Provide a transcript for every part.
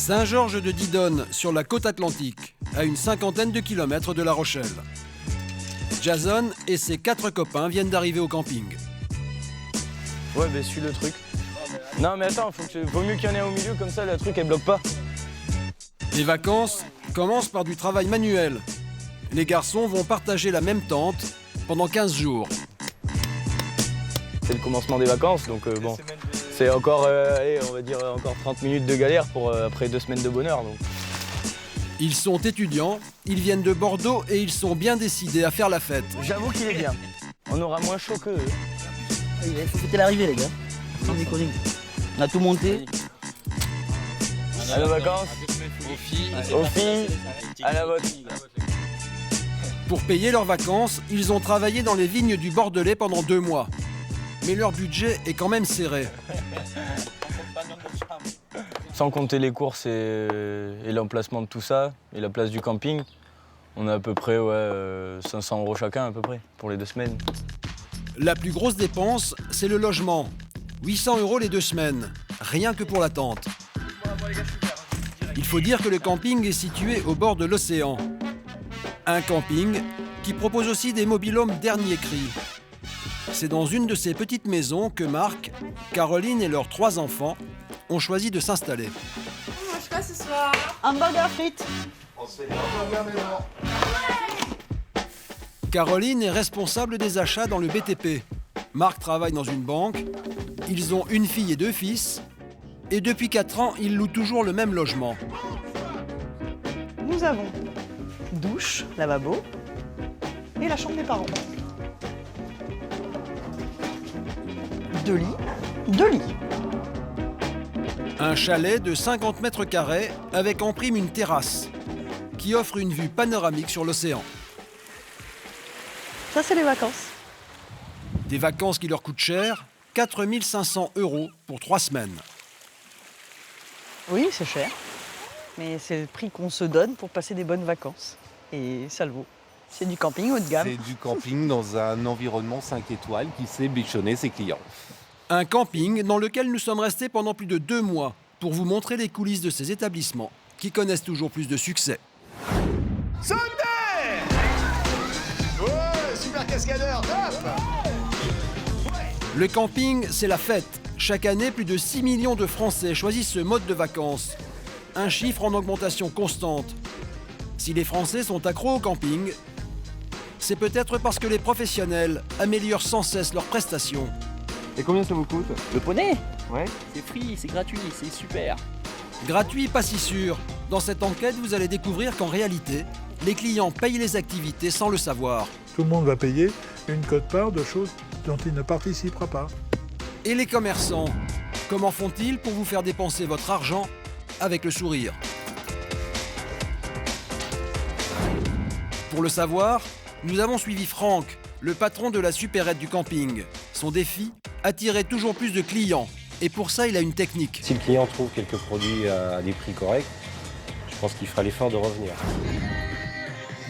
Saint-Georges de Didonne, sur la côte atlantique, à une cinquantaine de kilomètres de La Rochelle. Jason et ses 4 copains viennent d'arriver au camping. Ouais, bah suis le truc. Non mais attends, vaut mieux qu'il y en ait au milieu, comme ça la truc elle bloque pas. Les vacances commencent par du travail manuel. Les garçons vont partager la même tente pendant 15 jours. C'est le commencement des vacances, donc bon, c'est encore, allez, on va dire encore 30 minutes de galère pour après 2 semaines de bonheur. Donc. Ils sont étudiants, ils viennent de Bordeaux et ils sont bien décidés à faire la fête. J'avoue qu'il est bien. On aura moins chaud qu'eux. Il faut fêter l'arrivée, les gars. Sans déconner. On a tout monté. À nos vacances, aux filles, à la vôtre. Pour payer leurs vacances, ils ont travaillé dans les vignes du Bordelais pendant 2 mois. Mais leur budget est quand même serré. Sans compter les courses et l'emplacement de tout ça, et la place du camping, on a à peu près 500 € chacun à peu près, pour les 2 semaines. La plus grosse dépense, c'est le logement. 800 € les 2 semaines, rien que pour la tente. Il faut dire que le camping est situé au bord de l'océan. Un camping qui propose aussi des mobil-homes dernier cri. C'est dans une de ces petites maisons que Marc, Caroline et leurs 3 enfants ont choisi de s'installer. On mange quoi ce soir? Hamburger frites. On se fait des hamburgers maison. Caroline est responsable des achats dans le BTP. Marc travaille dans une banque. Ils ont une fille et 2 fils. Et depuis 4 ans, ils louent toujours le même logement. Nous avons douche, lavabo et la chambre des parents. 2 lits, 2 lits. Un chalet de 50 mètres carrés avec en prime une terrasse qui offre une vue panoramique sur l'océan. Ça, c'est les vacances. Des vacances qui leur coûtent cher, 4 500 € pour 3 semaines. Oui, c'est cher. Mais c'est le prix qu'on se donne pour passer des bonnes vacances. Et ça le vaut. C'est du camping haut de gamme. C'est du camping dans un environnement 5 étoiles qui sait bichonner ses clients. Un camping dans lequel nous sommes restés pendant plus de 2 mois pour vous montrer les coulisses de ces établissements qui connaissent toujours plus de succès. Sautez! Ouais, super cascadeur, top! Le camping, c'est la fête. Chaque année, plus de 6 millions de Français choisissent ce mode de vacances. Un chiffre en augmentation constante. Si les Français sont accros au camping, c'est peut-être parce que les professionnels améliorent sans cesse leurs prestations. Et combien ça vous coûte? Le poney? Ouais. C'est free, c'est gratuit, c'est super. Gratuit, pas si sûr. Dans cette enquête, vous allez découvrir qu'en réalité, les clients payent les activités sans le savoir. Tout le monde va payer une quote-part de choses dont il ne participera pas. Et les commerçants, comment font-ils pour vous faire dépenser votre argent avec le sourire? Pour le savoir, nous avons suivi Franck, le patron de la supérette du camping. Son défi, attirer toujours plus de clients. Et pour ça, il a une technique. Si le client trouve quelques produits à des prix corrects, je pense qu'il fera l'effort de revenir.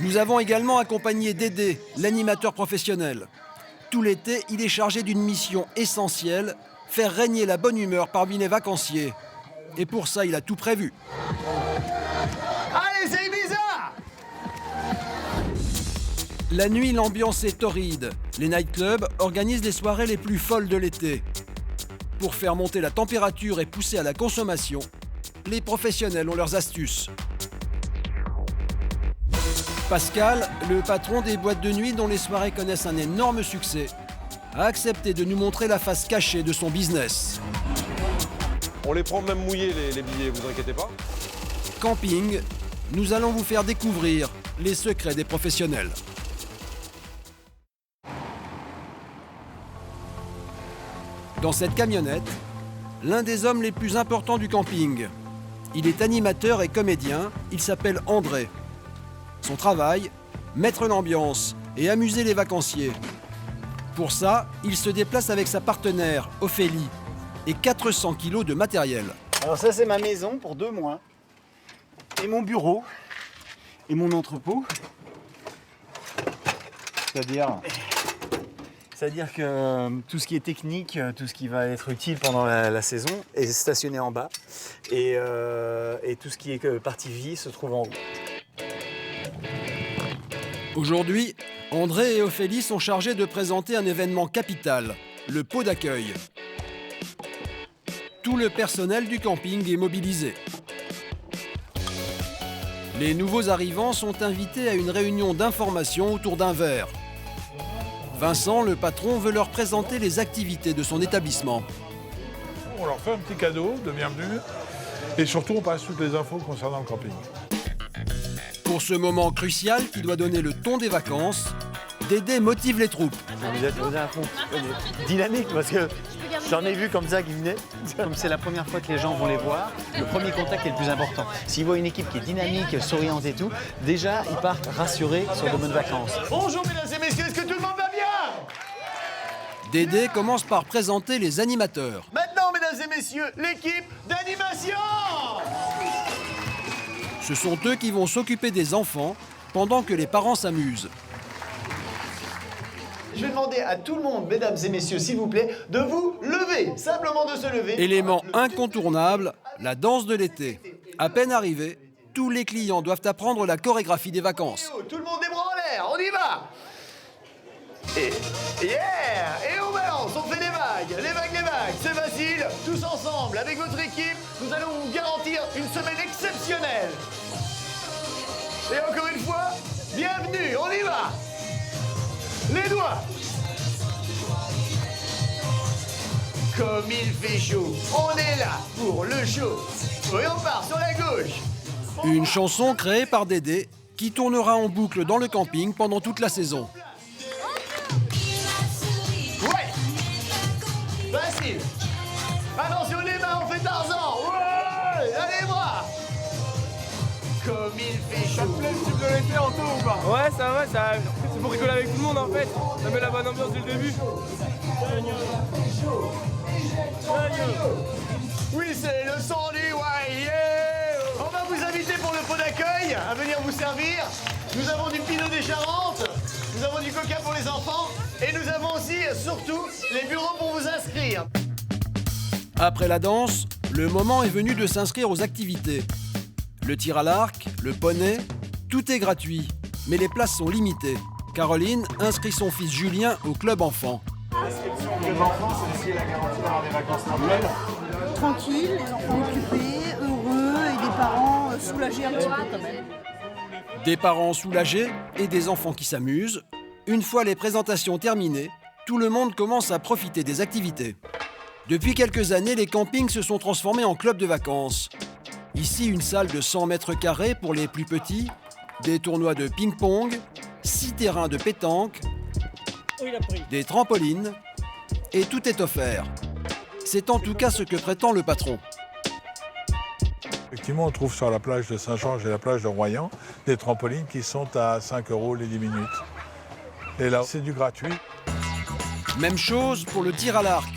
Nous avons également accompagné Dédé, l'animateur professionnel. Tout l'été, il est chargé d'une mission essentielle, faire régner la bonne humeur parmi les vacanciers. Et pour ça, il a tout prévu. Allez, c'est Ibiza! La nuit, l'ambiance est torride. Les nightclubs organisent les soirées les plus folles de l'été. Pour faire monter la température et pousser à la consommation, les professionnels ont leurs astuces. Pascal, le patron des boîtes de nuit dont les soirées connaissent un énorme succès, a accepté de nous montrer la face cachée de son business. On les prend même mouillés les billets, vous inquiétez pas. Camping, nous allons vous faire découvrir les secrets des professionnels. Dans cette camionnette, l'un des hommes les plus importants du camping. Il est animateur et comédien, il s'appelle André. Son travail, mettre l'ambiance et amuser les vacanciers. Pour ça, il se déplace avec sa partenaire, Ophélie, et 400 kilos de matériel. Alors ça, c'est ma maison pour 2 mois. Et mon bureau. Et mon entrepôt. C'est-à-dire C'est-à-dire que tout ce qui est technique, tout ce qui va être utile pendant la saison est stationné en bas. Et tout ce qui est partie vie se trouve en haut. Aujourd'hui, André et Ophélie sont chargés de présenter un événement capital, le pot d'accueil. Tout le personnel du camping est mobilisé. Les nouveaux arrivants sont invités à une réunion d'information autour d'un verre. Vincent, le patron, veut leur présenter les activités de son établissement. On leur fait un petit cadeau de bienvenue et surtout on passe toutes les infos concernant le camping. Pour ce moment crucial qui doit donner le ton des vacances, Dédé motive les troupes. Vous êtes à fond, dynamique parce que j'en ai vu comme ça qui venaient. Comme c'est la première fois que les gens vont les voir, le premier contact est le plus important. S'ils voient une équipe qui est dynamique, souriante et tout, déjà ils partent rassurés sur de bonnes vacances. Bonjour mesdames et messieurs, est-ce que tout le monde va bien? Dédé commence par présenter les animateurs. Maintenant mesdames et messieurs, l'équipe d'animation! Ce sont eux qui vont s'occuper des enfants pendant que les parents s'amusent. Je vais demander à tout le monde, mesdames et messieurs, s'il vous plaît, de vous lever, simplement de se lever. Élément incontournable, la danse de l'été. À peine arrivés, tous les clients doivent apprendre la chorégraphie des vacances. Tout le monde des bras en l'air, on y va! Et yeah! Et on balance, on fait des vagues, les vagues, c'est facile, tous ensemble, avec votre équipe, nous allons vous garantir une semaine exceptionnelle. Et encore une fois, bienvenue, on y va! Les doigts! Comme il fait chaud, on est là pour le show. Et on part sur la gauche. Une chanson créée par Dédé qui tournera en boucle dans le camping pendant toute la saison. Ouais! Facile. Attention les mains, on fait Tarzan. Ouais! Allez bras. Comme il fait chaud. Ça te plaît le tube de l'été en tout ou pas? Ouais, ça va, c'est pour rigoler avec tout le monde en fait. Ça met la bonne ambiance dès le début. Oui, c'est le son du ouais. On va vous inviter pour le pot d'accueil à venir vous servir. Nous avons du Pinot des Charentes, nous avons du coca pour les enfants et nous avons aussi, surtout, les bureaux pour vous inscrire. Après la danse, le moment est venu de s'inscrire aux activités. Le tir à l'arc, le poney, tout est gratuit, mais les places sont limitées. Caroline inscrit son fils Julien au club enfant. L'inscription au club enfant, c'est aussi la garantie d'avoir des vacances normales. Tranquille, les enfants occupés, heureux et des parents soulagés un petit peu quand même. Des parents soulagés et des enfants qui s'amusent. Une fois les présentations terminées, tout le monde commence à profiter des activités. Depuis quelques années, les campings se sont transformés en clubs de vacances. Ici, une salle de 100 mètres carrés pour les plus petits, des tournois de ping-pong, 6 terrains de pétanque, des trampolines, et tout est offert. C'est en tout cas ce que prétend le patron. Effectivement, on trouve sur la plage de Saint-Georges et la plage de Royan des trampolines qui sont à 5 € les 10 minutes. Et là, c'est du gratuit. Même chose pour le tir à l'arc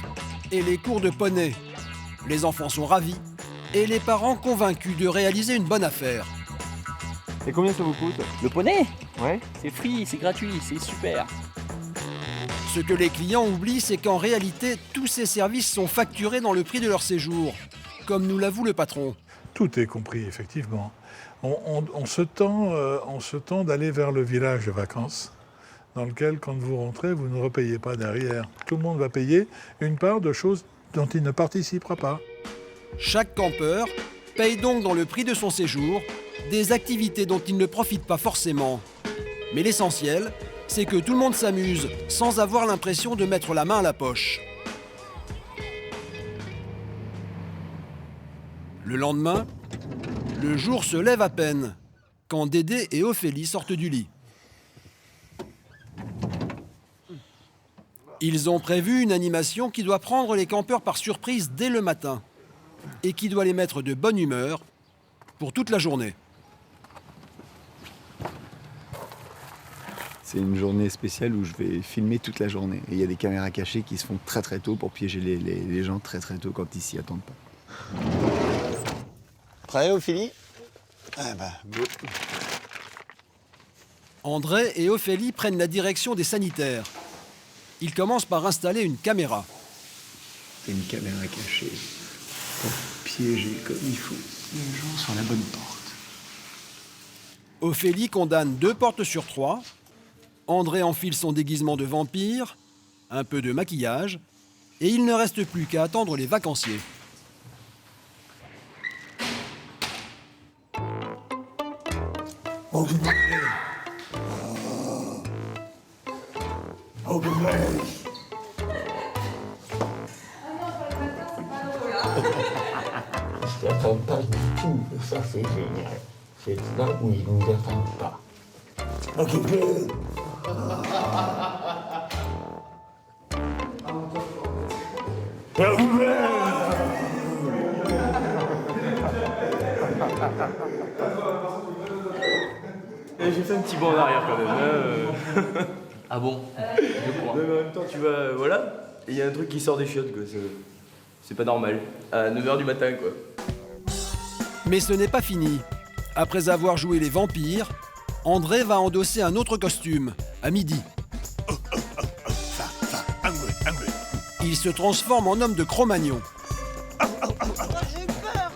et les cours de poney. Les enfants sont ravis et les parents convaincus de réaliser une bonne affaire. Et combien ça vous coûte? Le poney? Ouais. C'est free, c'est gratuit, c'est super. Ce que les clients oublient, c'est qu'en réalité, tous ces services sont facturés dans le prix de leur séjour, comme nous l'avoue le patron. Tout est compris, effectivement. On se tend d'aller vers le village de vacances, dans lequel, quand vous rentrez, vous ne repayez pas derrière. Tout le monde va payer une part de choses dont il ne participera pas. Chaque campeur paye donc dans le prix de son séjour des activités dont il ne profite pas forcément. Mais l'essentiel, c'est que tout le monde s'amuse sans avoir l'impression de mettre la main à la poche. Le lendemain, le jour se lève à peine quand Dédé et Ophélie sortent du lit. Ils ont prévu une animation qui doit prendre les campeurs par surprise dès le matin et qui doit les mettre de bonne humeur pour toute la journée. C'est une journée spéciale où je vais filmer toute la journée. Et il y a des caméras cachées qui se font très très tôt pour piéger les gens très très tôt quand ils s'y attendent pas. Prêt, Ophélie? Ah bah, go. André et Ophélie prennent la direction des sanitaires. il commence par installer une caméra. C'est une caméra cachée pour piéger comme il faut les gens sur la bonne porte. Ophélie condamne 2 portes sur 3. André enfile son déguisement de vampire, un peu de maquillage, et il ne reste plus qu'à attendre les vacanciers. Ils n'attendent pas du tout, et ça c'est génial. C'est là où ils ne nous attendent pas. Occupé. J'ai fait un petit bond en arrière quand même. Ah bon? Je crois. Mais en même temps, tu vas. Voilà. Et il y a un truc qui sort des chiottes, quoi. C'est pas normal. À 9h du matin, quoi. Mais ce n'est pas fini. Après avoir joué les vampires, André va endosser un autre costume, à midi. Il se transforme en homme de Cro-Magnon. J'ai peur.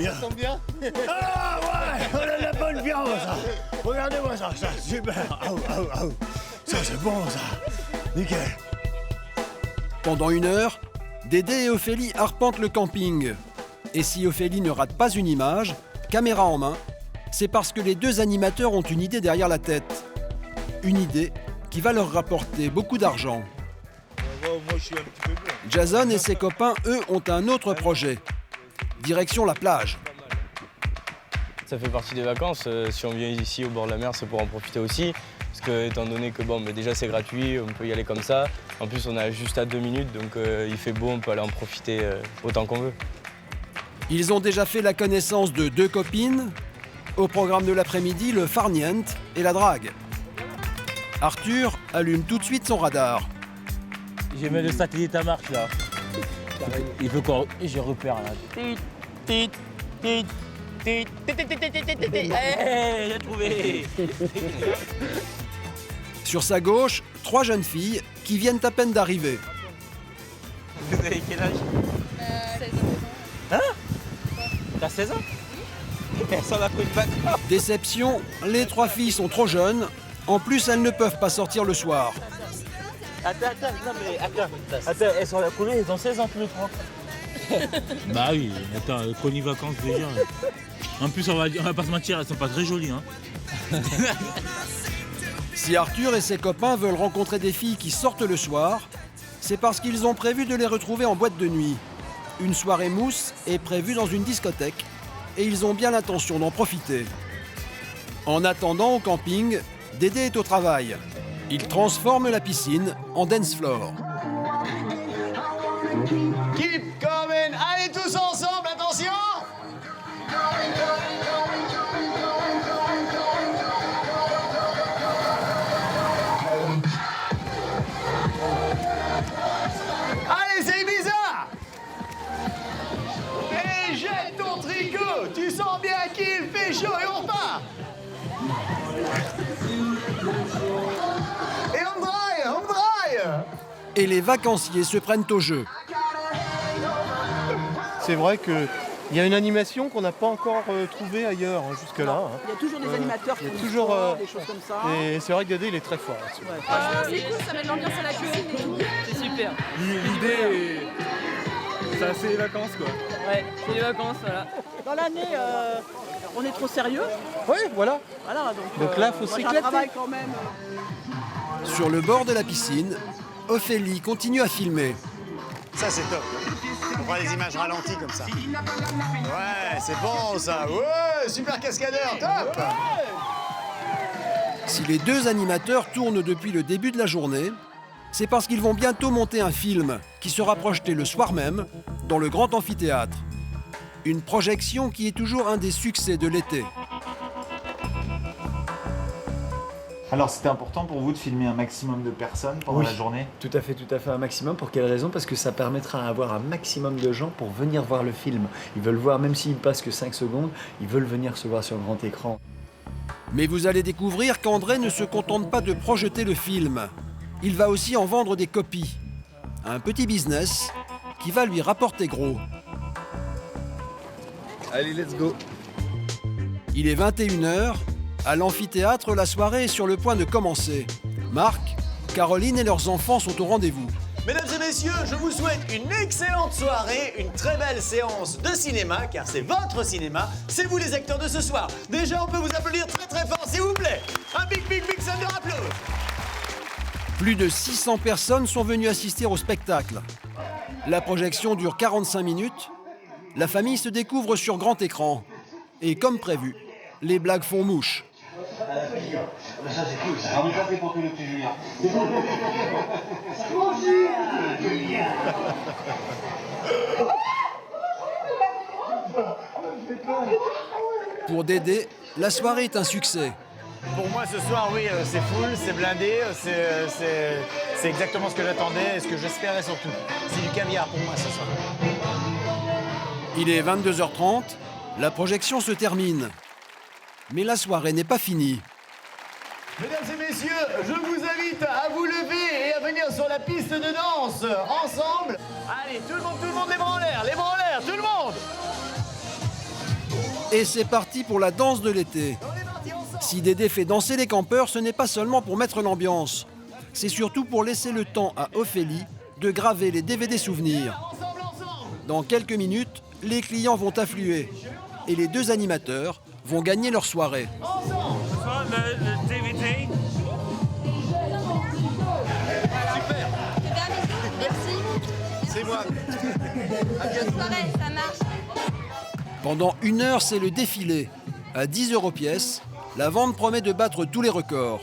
Ça tombe bien. Ah ouais, on a de la bonne viande ça. Regardez-moi ça, super. Ça c'est bon ça. Nickel. Pendant 1 heure, Dédé et Ophélie arpentent le camping. Et si Ophélie ne rate pas une image, caméra en main, c'est parce que les 2 animateurs ont une idée derrière la tête. Une idée qui va leur rapporter beaucoup d'argent. Jason et ses copains, eux, ont un autre projet. Direction la plage. Ça fait partie des vacances. Si on vient ici au bord de la mer, c'est pour en profiter aussi. Parce que, étant donné que bon, mais déjà c'est gratuit, on peut y aller comme ça. En plus, on a juste à 2 minutes, donc il fait beau, on peut aller en profiter autant qu'on veut. Ils ont déjà fait la connaissance de 2 copines. Au programme de l'après-midi, le farniente et la drague. Arthur allume tout de suite son radar. J'ai mis le satellite à marche là. Il peut quoi? J'ai repère là. Hey, j'ai trouvé. Sur sa gauche, 3 jeunes filles qui viennent à peine d'arriver. Vous avez quel âge? 16 ans. Hein? T'as 16 ans? Elles sont là pour une vacances. Déception, les 3 filles sont trop jeunes. En plus, elles ne peuvent pas sortir le soir. Attends, non mais attends, elles sont à la coulée, elles ont 16 ans tous les 3. Bah oui, attends, colonie vacances déjà. En plus, on va pas se mentir, elles sont pas très jolies. Hein. Si Arthur et ses copains veulent rencontrer des filles qui sortent le soir, c'est parce qu'ils ont prévu de les retrouver en boîte de nuit. Une soirée mousse est prévue dans une discothèque et ils ont bien l'intention d'en profiter. En attendant au camping, Dédé est au travail. Il transforme la piscine en dance floor. Keep coming. Allez tous ensemble, attention. Allez, c'est bizarre. Et jette ton tricot. Tu sens bien qu'il fait chaud et on repart. Et on braille. Et les vacanciers se prennent au jeu. C'est vrai qu'il y a une animation qu'on n'a pas encore trouvée ailleurs jusque-là. Hein. Il y a toujours des animateurs qui font toujours, des choses comme ça. Et c'est vrai que Dédé il est très fort là-dessus. C'est cool, ça met de l'ambiance à la cuisine et tout. C'est super. L'idée, c'est assez les vacances, quoi. Ouais, c'est les vacances, voilà. Dans l'année, on est trop sérieux. Oui, voilà. Voilà, Donc là, faut moi, j'ai un s'éclater. travail quand même. Sur le bord de la piscine, Ophélie continue à filmer. Ça c'est top. On prend les images ralenties comme ça. Ouais, c'est bon ça. Ouais, super cascadeur, top. Si les 2 animateurs tournent depuis le début de la journée, c'est parce qu'ils vont bientôt monter un film qui sera projeté le soir même dans le grand amphithéâtre. Une projection qui est toujours un des succès de l'été. Alors c'était important pour vous de filmer un maximum de personnes pendant la journée? Tout à fait, un maximum. Pour quelle raison? Parce que ça permettra à avoir un maximum de gens pour venir voir le film. Ils veulent voir, même s'ils passent que 5 secondes, ils veulent venir se voir sur grand écran. Mais vous allez découvrir qu'André ne se contente pas de projeter le film. Il va aussi en vendre des copies. Un petit business qui va lui rapporter gros. Allez, let's go. Il est 21h. À l'amphithéâtre, la soirée est sur le point de commencer. Marc, Caroline et leurs enfants sont au rendez-vous. Mesdames et messieurs, je vous souhaite une excellente soirée, une très belle séance de cinéma, car c'est votre cinéma, c'est vous les acteurs de ce soir. Déjà, on peut vous applaudir très très fort, s'il vous plaît. Un big somme de applaudissements. Plus de 600 personnes sont venues assister au spectacle. La projection dure 45 minutes. La famille se découvre sur grand écran. Et comme prévu, les blagues font mouche. Ça c'est cool, ça. Ça c'est pour tout le petit Julien. Pour Dédé, la soirée est un succès. Pour moi ce soir, oui, c'est full, c'est blindé, c'est exactement ce que j'attendais et ce que j'espérais surtout. C'est du caviar pour moi ce soir. Il est 22h30, la projection se termine. Mais la soirée n'est pas finie. Mesdames et messieurs, je vous invite à vous lever et à venir sur la piste de danse ensemble. Allez, tout le monde, les bras en l'air, tout le monde. Et c'est parti pour la danse de l'été. Si Dédé fait danser les campeurs, ce n'est pas seulement pour mettre l'ambiance. C'est surtout pour laisser le temps à Ophélie de graver les DVD souvenirs. Dans quelques minutes, les clients vont affluer et les deux animateurs vont gagner leur soirée. Bonsoir, le DVD. Super. Merci. C'est moi. Bonne soirée, ça marche. Pendant 1 heure, c'est le défilé. À 10 € pièce, la vente promet de battre tous les records.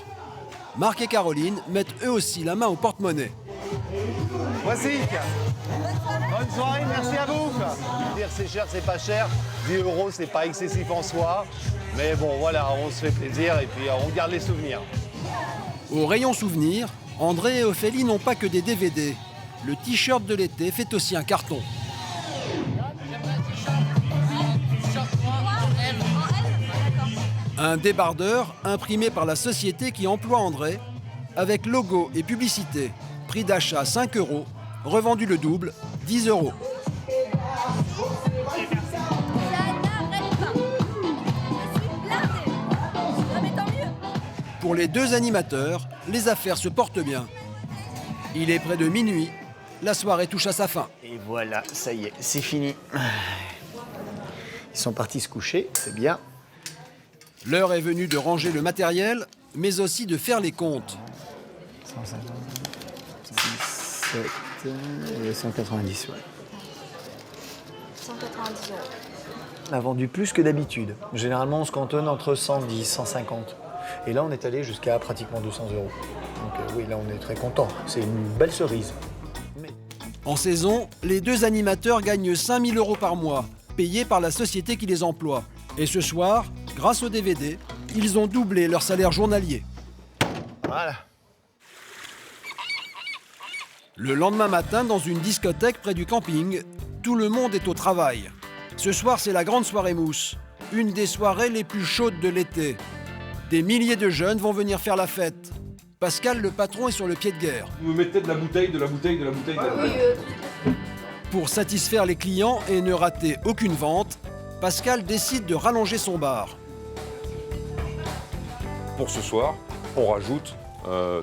Marc et Caroline mettent eux aussi la main au porte-monnaie. Voici. Bonne soirée, merci à vous. Dire c'est cher, c'est pas cher. 10 €, c'est pas excessif en soi. Mais bon, voilà, on se fait plaisir et puis on garde les souvenirs. Au rayon souvenirs, André et Ophélie n'ont pas que des DVD. Le t-shirt de l'été fait aussi un carton. Un débardeur imprimé par la société qui emploie André, avec logo et publicité. Prix d'achat 5 €, revendu le double, 10 €. Pour les deux animateurs, les affaires se portent bien. Il est près de minuit, la soirée touche à sa fin. Et voilà, ça y est, c'est fini. Ils sont partis se coucher, c'est bien. L'heure est venue de ranger le matériel, mais aussi de faire les comptes. 150, 17 et 190, ouais. 190 €. On a vendu plus que d'habitude. Généralement, on se cantonne entre 110, 150. Et là, on est allé jusqu'à pratiquement 200 €. Donc oui, là, on est très content. C'est une belle cerise. En saison, les deux animateurs gagnent 5 000 € par mois, payés par la société qui les emploie. Et ce soir, grâce au DVD, ils ont doublé leur salaire journalier. Voilà. Le lendemain matin, dans une discothèque près du camping, tout le monde est au travail. Ce soir, c'est la grande soirée mousse, une des soirées les plus chaudes de l'été. Des milliers de jeunes vont venir faire la fête. Pascal, le patron, est sur le pied de guerre. Vous me mettez de la bouteille. Pour satisfaire les clients et ne rater aucune vente, Pascal décide de rallonger son bar. Pour ce soir, on rajoute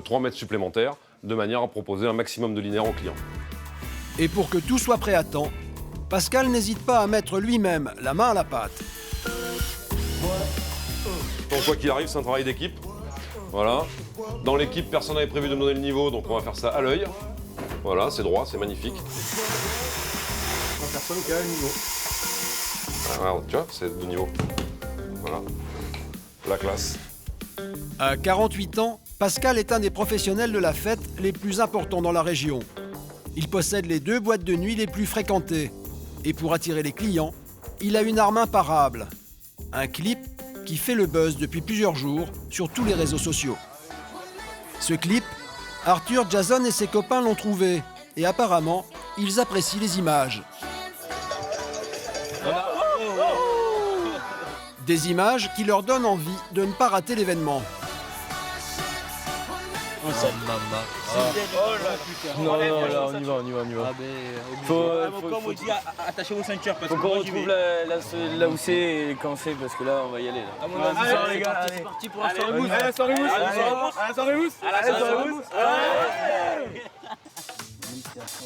3 mètres supplémentaires de manière à proposer un maximum de linéaires aux clients. Et pour que tout soit prêt à temps, Pascal n'hésite pas à mettre lui-même la main à la pâte. Donc quoi qu'il arrive, c'est un travail d'équipe. Voilà. Dans l'équipe, personne n'avait prévu de me donner le niveau, donc on va faire ça à l'œil. Voilà, c'est droit, c'est magnifique. Personne qui a un niveau. Alors, tu vois, c'est de niveau. Voilà. La classe. À 48 ans, Pascal est un des professionnels de la fête les plus importants dans la région. Il possède les 2 boîtes de nuit les plus fréquentées. Et pour attirer les clients, il a une arme imparable. Un clip qui fait le buzz depuis plusieurs jours sur tous les réseaux sociaux. Ce clip, Arthur, Jason et ses copains l'ont trouvé. Et apparemment, ils apprécient les images. Des images qui leur donnent envie de ne pas rater l'événement. Non, là, on y va. Comme on dit, attachez vos ceintures. Faut qu'on retrouve là où c'est et quand c'est, parce que là, on va y aller. Allez, les gars, c'est parti pour la soirée mousse.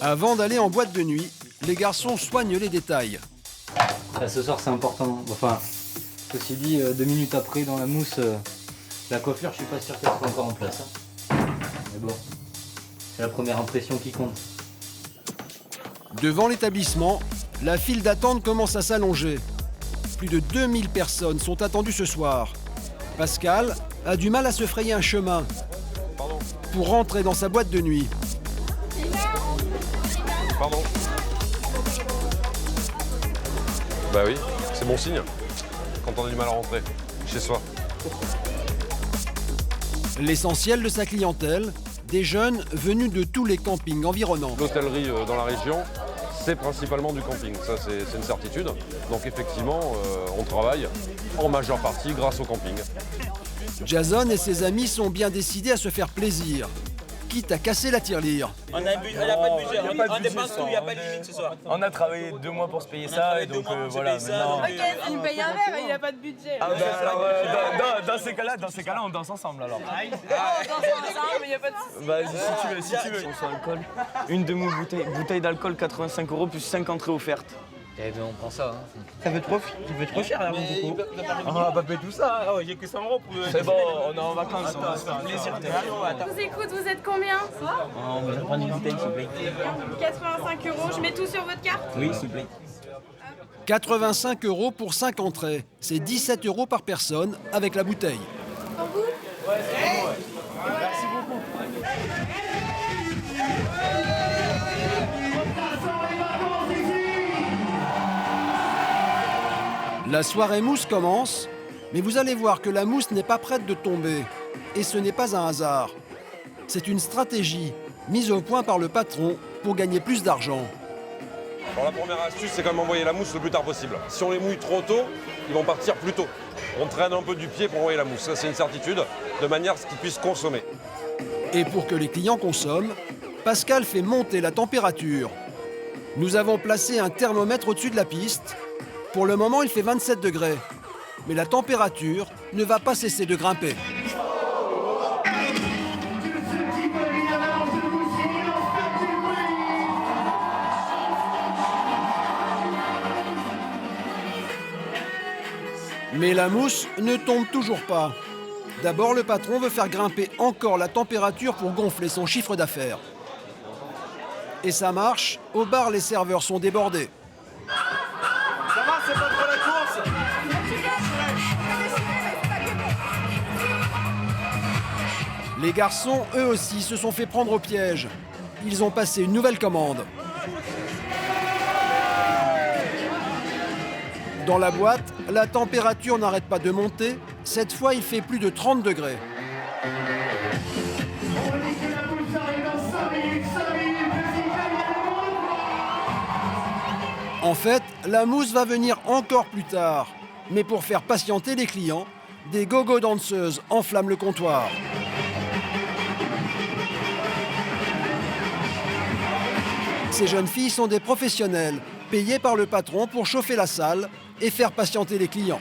Avant d'aller en boîte de nuit, les garçons soignent les détails. Ce soir, c'est important. Enfin, ceci dit, 2 minutes après, dans la mousse, la coiffure, je suis pas sûr qu'elle soit encore en place. Mais bon, c'est la première impression qui compte. Devant l'établissement, la file d'attente commence à s'allonger. Plus de 2000 personnes sont attendues ce soir. Pascal a du mal à se frayer un chemin pour rentrer dans sa boîte de nuit. Pardon. Bah oui, c'est bon signe quand on a du mal à rentrer chez soi. L'essentiel de sa clientèle, des jeunes venus de tous les campings environnants. L'hôtellerie dans la région, c'est principalement du camping, ça c'est une certitude. Donc effectivement, on travaille en majeure partie grâce au camping. Jason et ses amis sont bien décidés à se faire plaisir, quitte à casser la tirelire. On n'a pas de budget, on dépense tout, il n'y a pas de limite ce soir. On a travaillé 2 mois pour se payer ça, et donc voilà, maintenant... Ok, il me paye un verre, il n'a pas de budget. Dans ces cas-là, on danse ensemble alors. On danse ensemble, mais il n'y a pas de souci. Vas-y, si tu veux. Sur alcool. Une demi-bouteille d'alcool, 85 € plus 5 entrées offertes. Eh ben, on prend ça. Hein. Ça fait trop cher là, mon coco. On va pas payer tout ça, j'ai que 100 € pour... C'est bon, on est en vacances, on va se faire plaisir. Je vous écoute, vous êtes combien? On va prendre une bouteille, s'il vous plaît. 85 €, je mets tout sur votre carte? Oui, s'il vous plaît. 85 € pour 5 entrées. C'est 17 € par personne avec la bouteille. Pour vous? Ouais, c'est bon, ouais. Merci beaucoup. La soirée mousse commence, mais vous allez voir que la mousse n'est pas prête de tomber. Et ce n'est pas un hasard. C'est une stratégie mise au point par le patron pour gagner plus d'argent. Alors la première astuce, c'est quand même envoyer la mousse le plus tard possible. Si on les mouille trop tôt, ils vont partir plus tôt. On traîne un peu du pied pour envoyer la mousse. Ça, c'est une certitude, de manière à ce qu'ils puissent consommer. Et pour que les clients consomment, Pascal fait monter la température. Nous avons placé un thermomètre au-dessus de la piste. Pour le moment, il fait 27 degrés. Mais la température ne va pas cesser de grimper. Mais la mousse ne tombe toujours pas. D'abord, le patron veut faire grimper encore la température pour gonfler son chiffre d'affaires. Et ça marche, au bar les serveurs sont débordés. Ça va, c'est pas trop la course. Les garçons, eux aussi, se sont fait prendre au piège. Ils ont passé une nouvelle commande. Dans la boîte, la température n'arrête pas de monter. Cette fois, il fait plus de 30 degrés. En fait, la mousse va venir encore plus tard. Mais pour faire patienter les clients, des go-go danseuses enflamment le comptoir. Ces jeunes filles sont des professionnels, payés par le patron pour chauffer la salle et faire patienter les clients.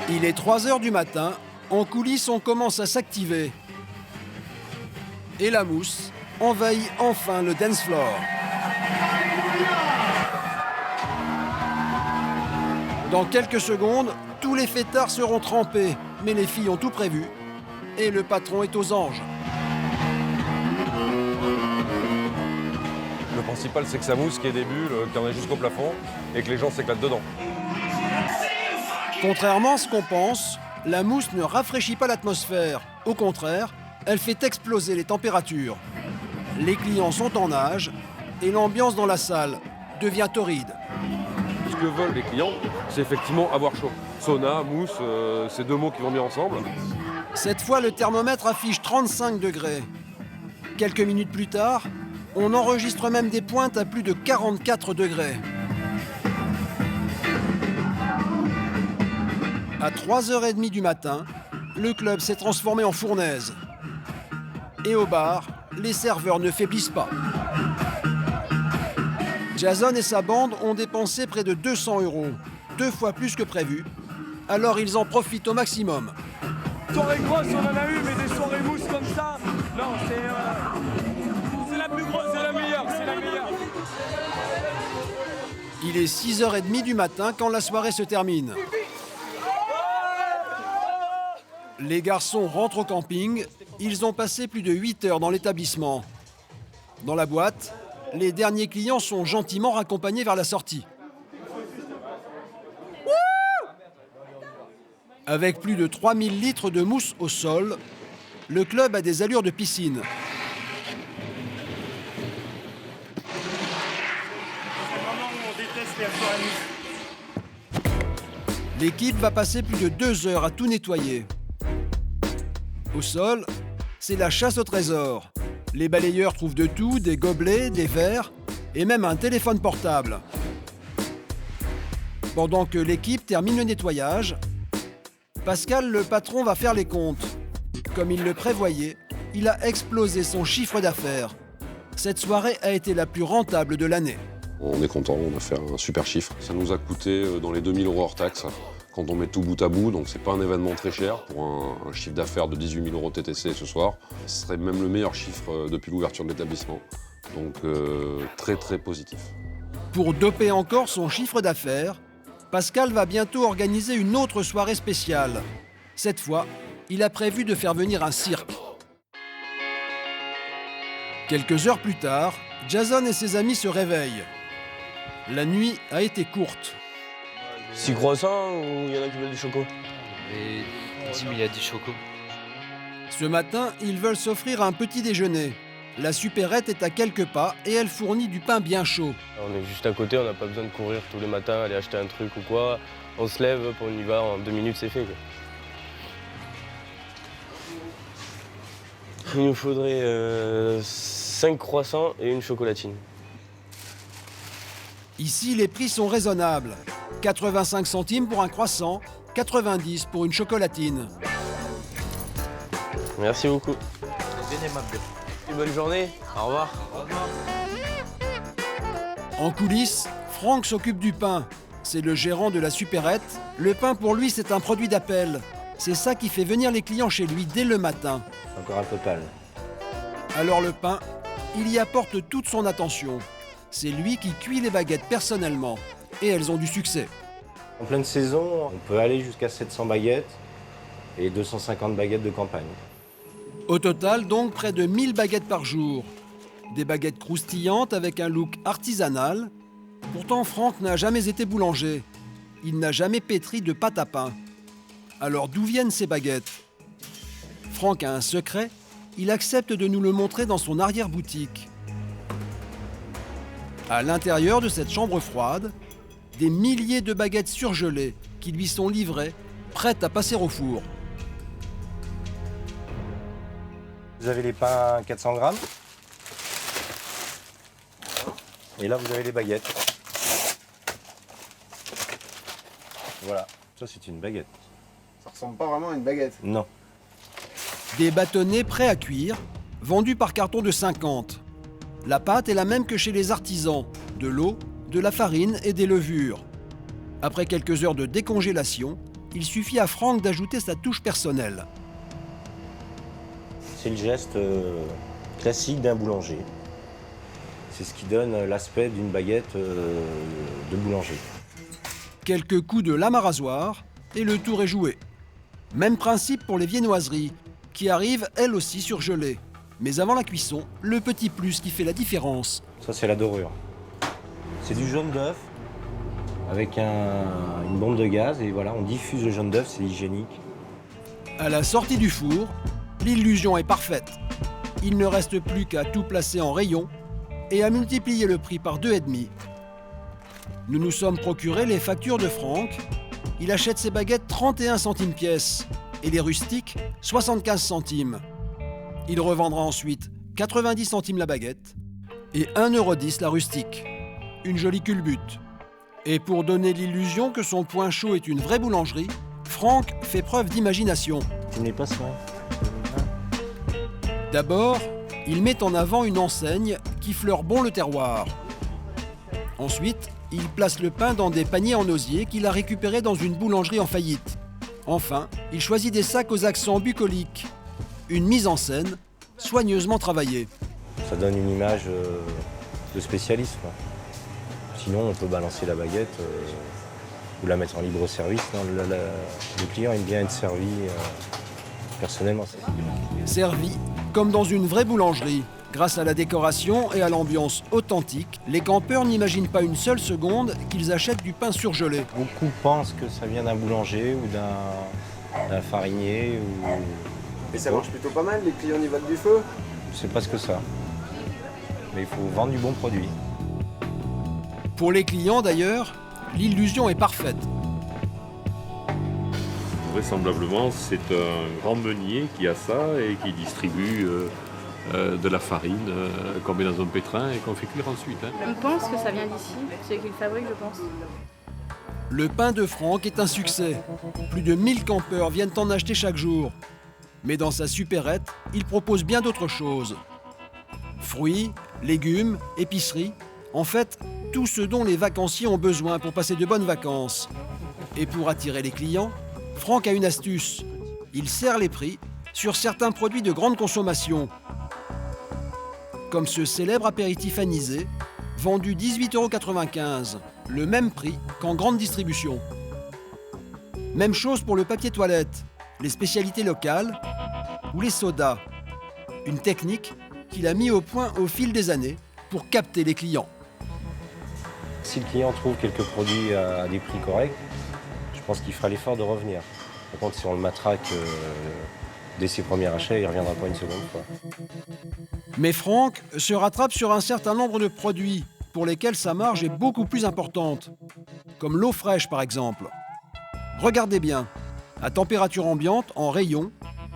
Il est 3 h du matin, en coulisses on commence à s'activer. Et la mousse envahit enfin le dance floor. Dans quelques secondes, tous les fêtards seront trempés, mais les filles ont tout prévu. Et le patron est aux anges. Le principal, c'est que ça mousse, qu'il y ait des bulles, qu'il y en ait jusqu'au plafond et que les gens s'éclatent dedans. Contrairement à ce qu'on pense, la mousse ne rafraîchit pas l'atmosphère. Au contraire, elle fait exploser les températures. Les clients sont en nage et l'ambiance dans la salle devient torride. que veulent les clients, c'est effectivement avoir chaud. Sauna, mousse, c'est deux mots qui vont bien ensemble. Cette fois, le thermomètre affiche 35 degrés. Quelques minutes plus tard, on enregistre même des pointes à plus de 44 degrés. À 3h30 du matin, le club s'est transformé en fournaise. Et au bar, les serveurs ne faiblissent pas. Jason et sa bande ont dépensé près de 200 €, 2 fois plus que prévu. Alors ils en profitent au maximum. Soirée grosse, on en a eu, mais des soirées mousse comme ça, non, c'est la plus grosse, c'est la meilleure, c'est la meilleure. Il est 6h30 du matin quand la soirée se termine. Les garçons rentrent au camping. Ils ont passé plus de 8 heures dans l'établissement. Dans la boîte, les derniers clients sont gentiment raccompagnés vers la sortie. Avec plus de 3000 litres de mousse au sol, le club a des allures de piscine. L'équipe va passer plus de 2 heures à tout nettoyer. Au sol, c'est la chasse au trésor. Les balayeurs trouvent de tout, des gobelets, des verres et même un téléphone portable. Pendant que l'équipe termine le nettoyage, Pascal, le patron, va faire les comptes. Comme il le prévoyait, il a explosé son chiffre d'affaires. Cette soirée a été la plus rentable de l'année. On est content, on a fait un super chiffre. Ça nous a coûté dans les 2000 € hors taxe. Quand on met tout bout à bout, donc c'est pas un événement très cher pour un chiffre d'affaires de 18 000 € TTC ce soir. Ce serait même le meilleur chiffre depuis l'ouverture de l'établissement. Donc très très positif. Pour doper encore son chiffre d'affaires, Pascal va bientôt organiser une autre soirée spéciale. Cette fois, il a prévu de faire venir un cirque. Quelques heures plus tard, Jason et ses amis se réveillent. La nuit a été courte. 6 croissants ou il y en a qui veulent du choco? Et Dim, il a dit choco. Ce matin, ils veulent s'offrir un petit déjeuner. La supérette est à quelques pas et elle fournit du pain bien chaud. On est juste à côté, on n'a pas besoin de courir tous les matins, aller acheter un truc ou quoi. On se lève, on y va, en 2 minutes c'est fait, quoi. Il nous faudrait 5 croissants et une chocolatine. Ici, les prix sont raisonnables. 85 centimes pour un croissant, 90 pour une chocolatine. Merci beaucoup. Bien aimable. Bonne journée, au revoir. En coulisses, Franck s'occupe du pain. C'est le gérant de la supérette. Le pain pour lui, c'est un produit d'appel. C'est ça qui fait venir les clients chez lui dès le matin. Encore un peu pâle. Alors le pain, il y apporte toute son attention. C'est lui qui cuit les baguettes personnellement. Et elles ont du succès. En pleine saison, on peut aller jusqu'à 700 baguettes et 250 baguettes de campagne. Au total, donc, près de 1000 baguettes par jour. Des baguettes croustillantes avec un look artisanal. Pourtant, Franck n'a jamais été boulanger. Il n'a jamais pétri de pâte à pain. Alors d'où viennent ces baguettes? Franck a un secret. Il accepte de nous le montrer dans son arrière-boutique. À l'intérieur de cette chambre froide, des milliers de baguettes surgelées qui lui sont livrées, prêtes à passer au four. Vous avez les pains 400 grammes. Et là, vous avez les baguettes. Voilà, ça c'est une baguette. Ça ressemble pas vraiment à une baguette. Non. Des bâtonnets prêts à cuire, vendus par carton de 50. La pâte est la même que chez les artisans, de l'eau, de la farine et des levures. Après quelques heures de décongélation, il suffit à Franck d'ajouter sa touche personnelle. C'est le geste classique d'un boulanger. C'est ce qui donne l'aspect d'une baguette de boulanger. Quelques coups de lame à rasoir et le tour est joué. Même principe pour les viennoiseries, qui arrivent elles aussi surgelées. Mais avant la cuisson, le petit plus qui fait la différence. Ça, c'est la dorure. C'est du jaune d'œuf avec une bombe de gaz et voilà, on diffuse le jaune d'œuf, c'est hygiénique. À la sortie du four, l'illusion est parfaite. Il ne reste plus qu'à tout placer en rayon et à multiplier le prix par 2,5. Nous nous sommes procuré les factures de Franck. Il achète ses baguettes 31 centimes pièce et les rustiques 75 centimes. Il revendra ensuite 90 centimes la baguette et 1,10 € la rustique. Une jolie culbute. Et pour donner l'illusion que son point chaud est une vraie boulangerie, Franck fait preuve d'imagination. Tu n'es pas ça. D'abord, il met en avant une enseigne qui fleure bon le terroir. Ensuite, il place le pain dans des paniers en osier qu'il a récupérés dans une boulangerie en faillite. Enfin, il choisit des sacs aux accents bucoliques. Une mise en scène soigneusement travaillée. Ça donne une image de spécialiste, quoi. Sinon, on peut balancer la baguette ou la mettre en libre service. Non, le client aime bien être servi personnellement. Servi comme dans une vraie boulangerie. Grâce à la décoration et à l'ambiance authentique, les campeurs n'imaginent pas une seule seconde qu'ils achètent du pain surgelé. Beaucoup pensent que ça vient d'un boulanger ou d'un farinier. Et ça marche plutôt pas mal, les clients y veulent du feu? C'est presque ça. Mais il faut vendre du bon produit. Pour les clients d'ailleurs, l'illusion est parfaite. Vraisemblablement, c'est un grand meunier qui a ça et qui distribue de la farine qu'on met dans un pétrin et qu'on fait cuire ensuite. On pense que ça vient d'ici, c'est qu'il fabrique, je pense. Le pain de Franck est un succès. Plus de 1000 campeurs viennent en acheter chaque jour. Mais dans sa supérette, il propose bien d'autres choses. Fruits, légumes, épiceries, en fait, tout ce dont les vacanciers ont besoin pour passer de bonnes vacances. Et pour attirer les clients, Franck a une astuce. Il serre les prix sur certains produits de grande consommation. Comme ce célèbre apéritif anisé, vendu 18,95 €, le même prix qu'en grande distribution. Même chose pour le papier toilette, les spécialités locales ou les sodas. Une technique qu'il a mis au point au fil des années pour capter les clients. Si le client trouve quelques produits à des prix corrects, je pense qu'il fera l'effort de revenir. Par contre, si on le matraque dès ses premiers achats, il ne reviendra pas une seconde fois. Mais Franck se rattrape sur un certain nombre de produits pour lesquels sa marge est beaucoup plus importante, comme l'eau fraîche par exemple. Regardez bien, à température ambiante, en rayon,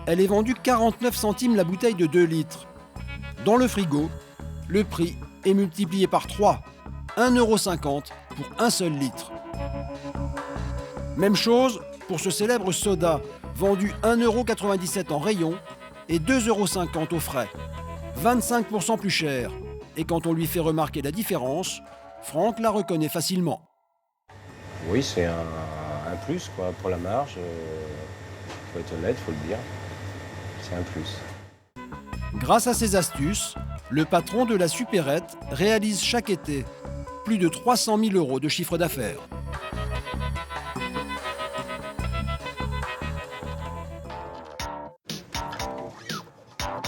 elle est vendue 49 centimes la bouteille de 2 litres. Dans le frigo, le prix est multiplié par 3, 1,50 € pour un seul litre. Même chose pour ce célèbre soda, vendu 1,97 € en rayon et 2,50 € au frais. 25% plus cher. Et quand on lui fait remarquer la différence, Franck la reconnaît facilement. Oui, c'est un plus quoi, pour la marge. Faut être honnête, faut le dire. C'est un plus. Grâce à ces astuces, le patron de la supérette réalise chaque été plus de 300 000 € de chiffre d'affaires.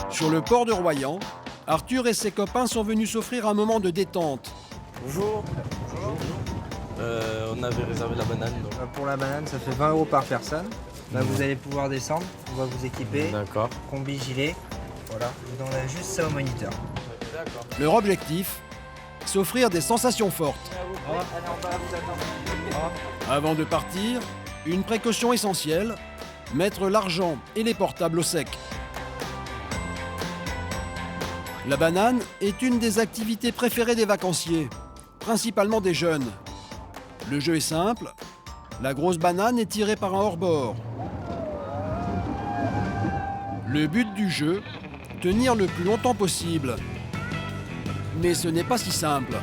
Sur le port de Royan, Arthur et ses copains sont venus s'offrir un moment de détente. Bonjour. On avait réservé la banane. Donc. Pour la banane, ça fait 20 € par personne. Là, vous allez pouvoir descendre. On va vous équiper. D'accord. Combi, gilet. Voilà. Vous donnez juste ça au moniteur. Leur objectif, s'offrir des sensations fortes. Allez en bas, vous attendez. Avant de partir, une précaution essentielle, mettre l'argent et les portables au sec. La banane est une des activités préférées des vacanciers, principalement des jeunes. Le jeu est simple, la grosse banane est tirée par un hors-bord. Le but du jeu, tenir le plus longtemps possible. Mais ce n'est pas si simple.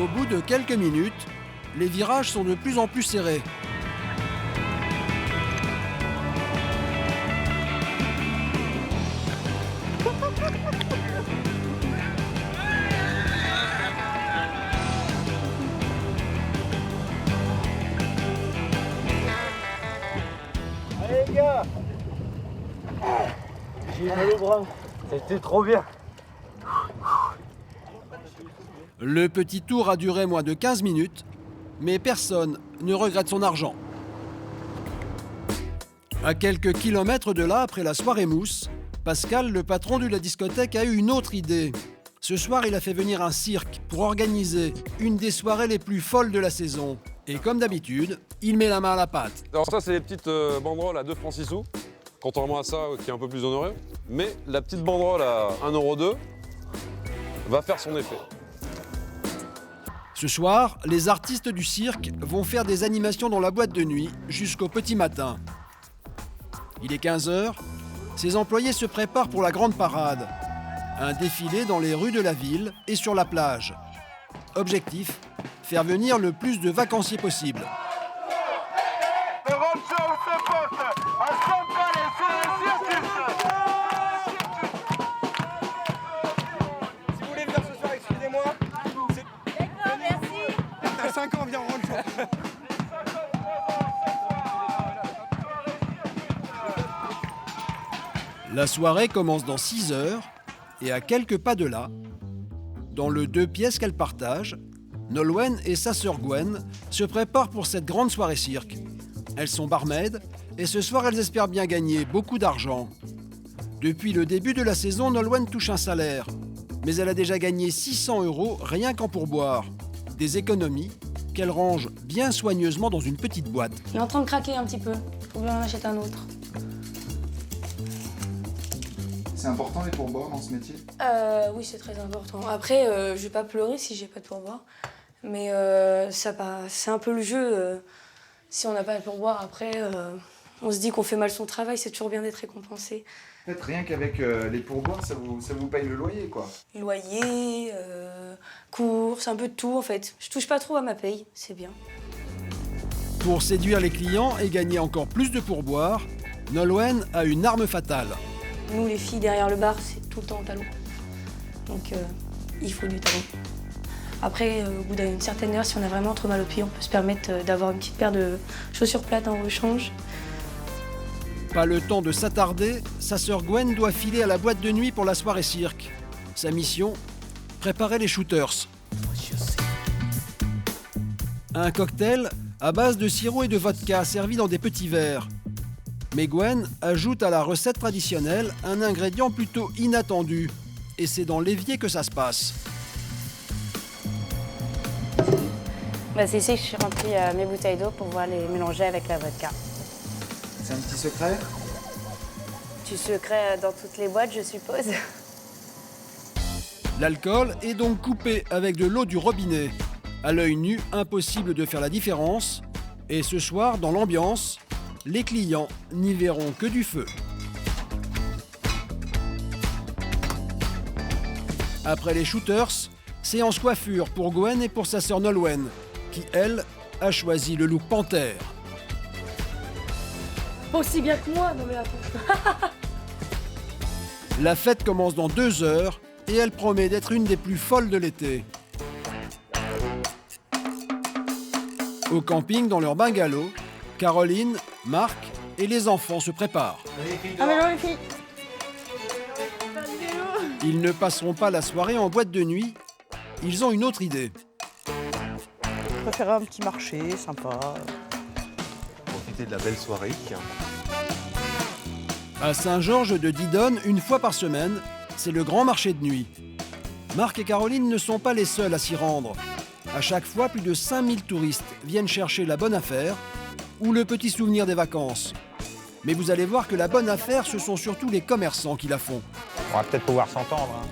Au bout de quelques minutes, les virages sont de plus en plus serrés. Allez les gars, j'ai mal au bras. C'était trop bien. Le petit tour a duré moins de 15 minutes, mais personne ne regrette son argent. À quelques kilomètres de là, après la soirée mousse, Pascal, le patron de la discothèque, a eu une autre idée. Ce soir, il a fait venir un cirque pour organiser une des soirées les plus folles de la saison. Et comme d'habitude, il met la main à la pâte. Alors ça, c'est les petites banderoles à 2 francs 6 sous, contrairement à ça qui est un peu plus honoré. Mais la petite banderole à 1,02 € va faire son effet. Ce soir, les artistes du cirque vont faire des animations dans la boîte de nuit jusqu'au petit matin. Il est 15 h, ses employés se préparent pour la grande parade. Un défilé dans les rues de la ville et sur la plage. Objectif, faire venir le plus de vacanciers possible. Si vous voulez venir ce soir, excusez-moi. D'accord, merci. T'as 5 ans, viens, rentre. La soirée commence dans 6 h et à quelques pas de là, dans le 2 pièces qu'elle partage, Nolwenn et sa sœur Gwen se préparent pour cette grande soirée cirque. Elles sont barmaids et ce soir elles espèrent bien gagner beaucoup d'argent. Depuis le début de la saison, Nolwenn touche un salaire, mais elle a déjà gagné 600 € rien qu'en pourboire. Des économies qu'elle range bien soigneusement dans une petite boîte. Il est en train de craquer un petit peu. Faut bien en acheter un autre. C'est important les pourboires dans ce métier? Oui, c'est très important. Après, je vais pas pleurer si j'ai pas de pourboire. Mais c'est un peu le jeu. Si on n'a pas de pourboire, après, on se dit qu'on fait mal son travail. C'est toujours bien d'être récompensé. En fait, rien qu'avec les pourboires, ça vous paye le loyer, quoi. Loyer, courses, un peu de tout, en fait. Je touche pas trop à ma paye, c'est bien. Pour séduire les clients et gagner encore plus de pourboires, Nolwenn a une arme fatale. Nous, les filles, derrière le bar, c'est tout le temps en talons. Donc, il faut du talon. Après, au bout d'une certaine heure, si on a vraiment trop mal aux pieds, on peut se permettre d'avoir une petite paire de chaussures plates en rechange. Pas le temps de s'attarder, sa sœur Gwen doit filer à la boîte de nuit pour la soirée cirque. Sa mission, préparer les shooters. Un cocktail à base de sirop et de vodka servi dans des petits verres. Mais Gwen ajoute à la recette traditionnelle un ingrédient plutôt inattendu. Et c'est dans l'évier que ça se passe. C'est ici que je suis remplie mes bouteilles d'eau pour pouvoir les mélanger avec la vodka. C'est un petit secret? Du secret dans toutes les boîtes, je suppose. L'alcool est donc coupé avec de l'eau du robinet. À l'œil nu, impossible de faire la différence. Et ce soir, dans l'ambiance, les clients n'y verront que du feu. Après les shooters, séance coiffure pour Gwen et pour sa sœur Nolwenn, qui, elle, a choisi le look panthère. Pas aussi bien que moi, non mais attends. La fête commence dans 2 heures et elle promet d'être une des plus folles de l'été. Au camping, dans leur bungalow, Caroline, Marc et les enfants se préparent. Ah mais non les filles. Ils ne passeront pas la soirée en boîte de nuit. Ils ont une autre idée. Je préférais un petit marché sympa. Profiter de la belle soirée. À Saint-Georges de Didonne, une fois par semaine, c'est le grand marché de nuit. Marc et Caroline ne sont pas les seuls à s'y rendre. À chaque fois, plus de 5000 touristes viennent chercher la bonne affaire ou le petit souvenir des vacances. Mais vous allez voir que la bonne affaire, ce sont surtout les commerçants qui la font. On va peut-être pouvoir s'entendre, hein.